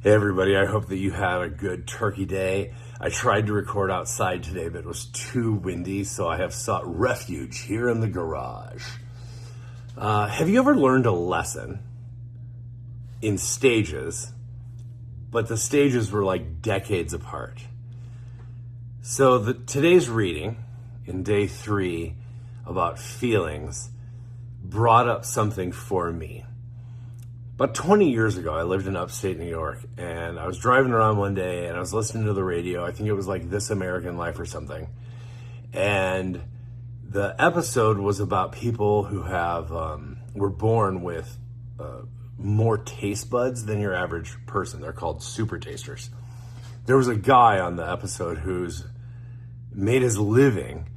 Hey everybody, I hope that you had a good turkey day. I tried to record outside today, but it was too windy, so I have sought refuge here in the garage. Have you ever learned a lesson in stages, but the stages were like decades apart? So today's reading in day 3 about feelings brought up something for me. About 20 years ago, I lived in upstate New York, and I was driving around one day, and I was listening to the radio. I think it was like This American Life or something. And the episode was about people who were born with more taste buds than your average person. They're called super tasters. There was a guy on the episode who's made his living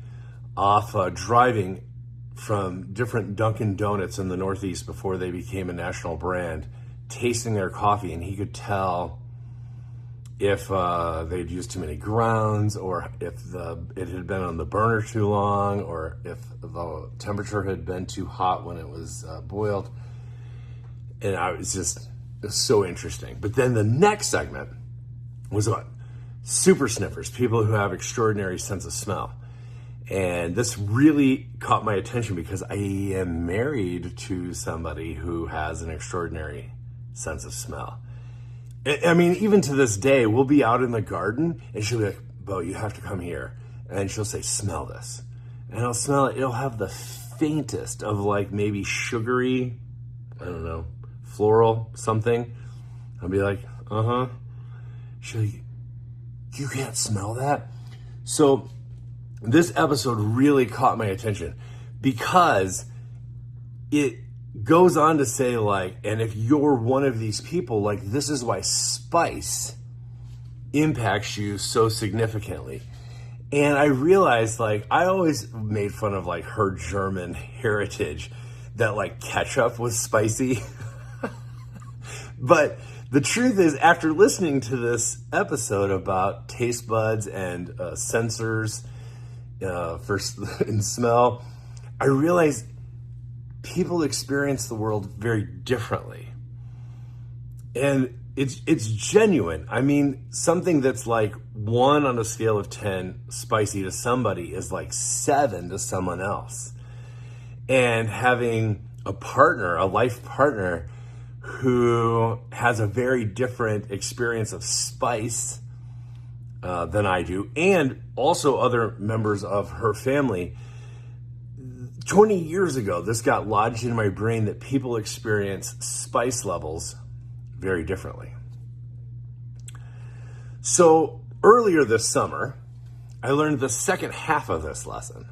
off driving from different Dunkin' Donuts in the Northeast before they became a national brand, tasting their coffee, and he could tell if they'd used too many grounds, or if it had been on the burner too long, or if the temperature had been too hot when it was boiled. And it was so interesting. But then the next segment was about super sniffers, people who have extraordinary sense of smell. And this really caught my attention because I am married to somebody who has an extraordinary sense of smell. I mean, even to this day, we'll be out in the garden and she'll be like, Bo, you have to come here. And she'll say, smell this. And I'll smell it. It'll have the faintest of like maybe sugary, I don't know, floral something. I'll be like, uh-huh. She'll be, you can't smell that? So this episode really caught my attention because it goes on to say, like, and if you're one of these people, like, this is why spice impacts you so significantly. And I realized, like, I always made fun of, like, her German heritage, that, like, ketchup was spicy. But the truth is, after listening to this episode about taste buds and sensors, in smell, I realized people experience the world very differently. And it's genuine. I mean, something that's like 1 on a scale of 10 spicy to somebody is like 7 to someone else. And having a partner, a life partner, who has a very different experience of spice than I do, and also other members of her family. 20 years ago, this got lodged in my brain that people experience spice levels very differently. So earlier this summer, I learned the second half of this lesson,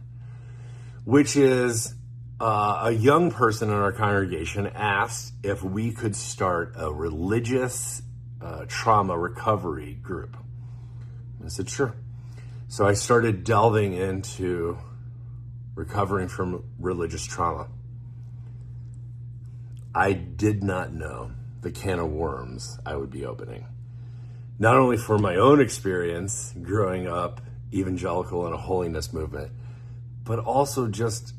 which is a young person in our congregation asked if we could start a religious trauma recovery group. I said, sure. So I started delving into recovering from religious trauma. I did not know the can of worms I would be opening. Not only for my own experience growing up evangelical in a holiness movement, but also just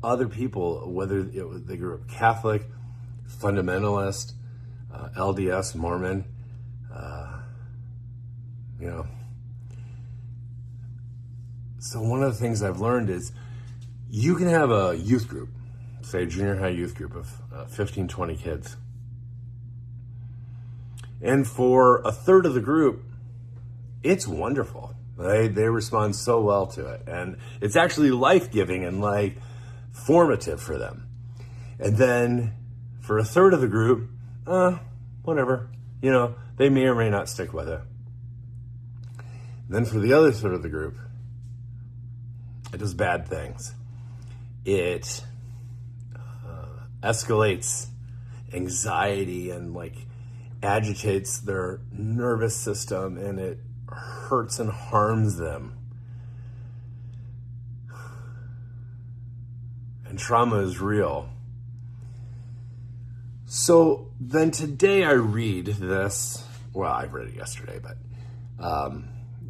other people, whether they grew up Catholic, fundamentalist, LDS, Mormon, So one of the things I've learned is you can have a youth group, say a junior high youth group of 15, 20 kids. And for a third of the group, it's wonderful. They respond so well to it. And it's actually life-giving and like formative for them. And then for a third of the group, whatever. They may or may not stick with it. Then for the other third of the group, it does bad things. It escalates anxiety and like agitates their nervous system, and it hurts and harms them. And trauma is real. So then today I read this, well, I read it yesterday, but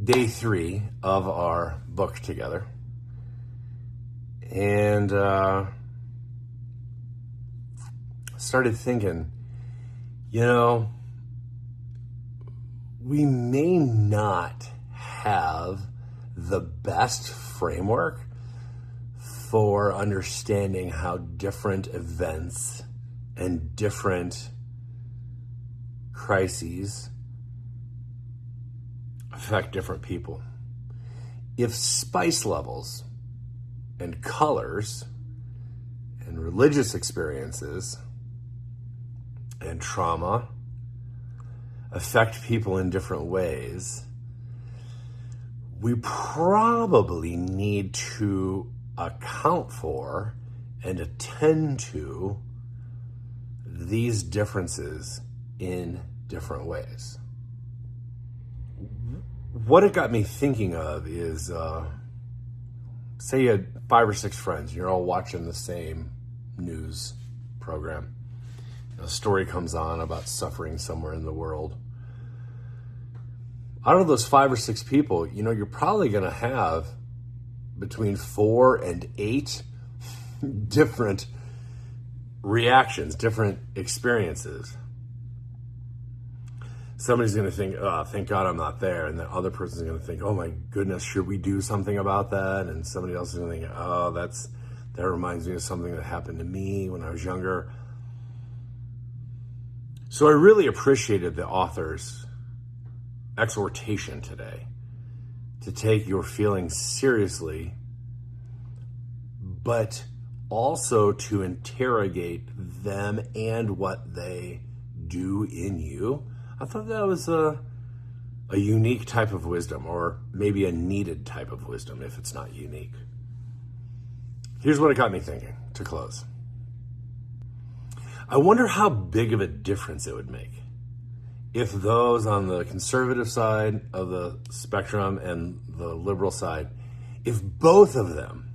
day 3 of our book together. And started thinking, we may not have the best framework for understanding how different events and different crises affect different people. If spice levels and colors and religious experiences and trauma affect people in different ways, we probably need to account for and attend to these differences in different ways. What it got me thinking of is, say you had 5 or 6 friends, you're all watching the same news program. A story comes on about suffering somewhere in the world. Out of those 5 or 6 people, you're probably going to have between 4 and 8 different reactions, different experiences. Somebody's going to think, oh, thank God I'm not there. And the other person's going to think, oh my goodness, should we do something about that? And somebody else is going to think, oh, that reminds me of something that happened to me when I was younger. So I really appreciated the author's exhortation today to take your feelings seriously, but also to interrogate them and what they do in you. I thought that was a unique type of wisdom, or maybe a needed type of wisdom if it's not unique. Here's what it got me thinking to close. I wonder how big of a difference it would make if those on the conservative side of the spectrum and the liberal side, if both of them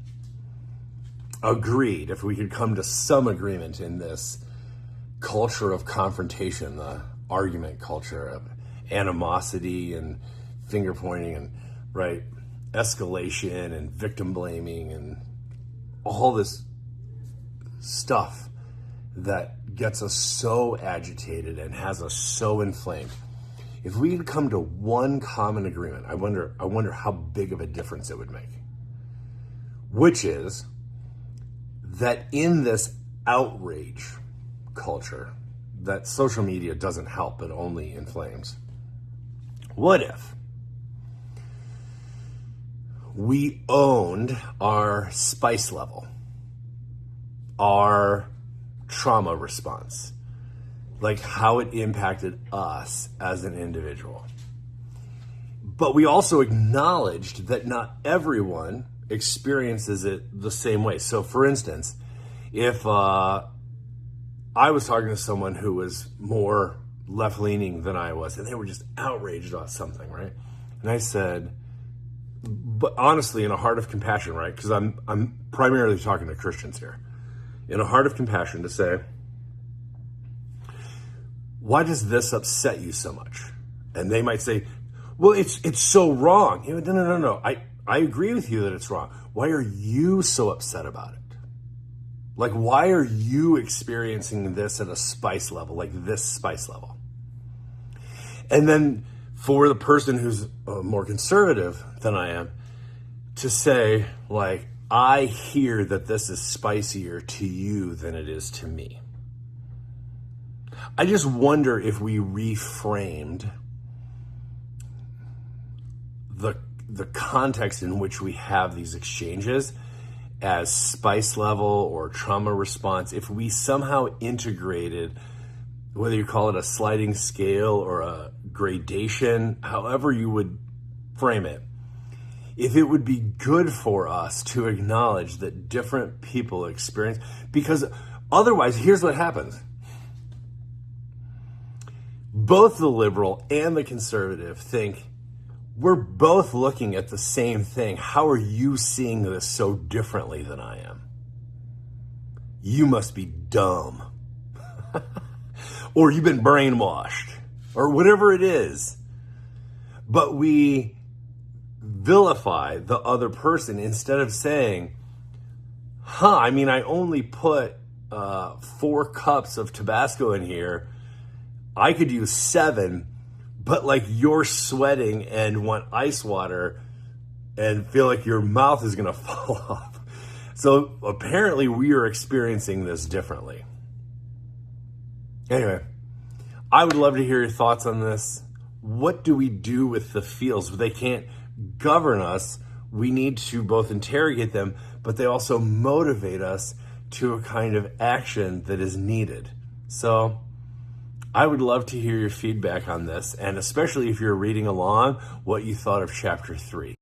agreed, if we could come to some agreement in this culture of confrontation, the argument culture of animosity and finger pointing and escalation and victim blaming and all this stuff that gets us so agitated and has us so inflamed. If we could come to one common agreement, I wonder how big of a difference it would make. Which is that in this outrage culture that social media doesn't help but only inflames, what if we owned our spice level, our trauma response, like how it impacted us as an individual? But we also acknowledged that not everyone experiences it the same way. So for instance, if I was talking to someone who was more left-leaning than I was, and they were just outraged about something, right? And I said, but honestly, in a heart of compassion, right? Because I'm primarily talking to Christians here. In a heart of compassion, to say, why does this upset you so much? And they might say, well, it's so wrong. No. I agree with you that it's wrong. Why are you so upset about it? Like, why are you experiencing this at a spice level, like this spice level? And then for the person who's more conservative than I am, to say, like, I hear that this is spicier to you than it is to me. I just wonder if we reframed the context in which we have these exchanges as spice level or trauma response, if we somehow integrated, whether you call it a sliding scale or a gradation, however you would frame it, if it would be good for us to acknowledge that different people experience, because otherwise, here's what happens. Both the liberal and the conservative think we're both looking at the same thing. How are you seeing this so differently than I am? You must be dumb. Or you've been brainwashed. Or whatever it is. But we vilify the other person instead of saying, I only put 4 cups of Tabasco in here. I could use 7, but like you're sweating and want ice water and feel like your mouth is going to fall off. So apparently we are experiencing this differently. Anyway, I would love to hear your thoughts on this. What do we do with the feels? They can't govern us. We need to both interrogate them, but they also motivate us to a kind of action that is needed. So I would love to hear your feedback on this, and especially if you're reading along, what you thought of chapter 3.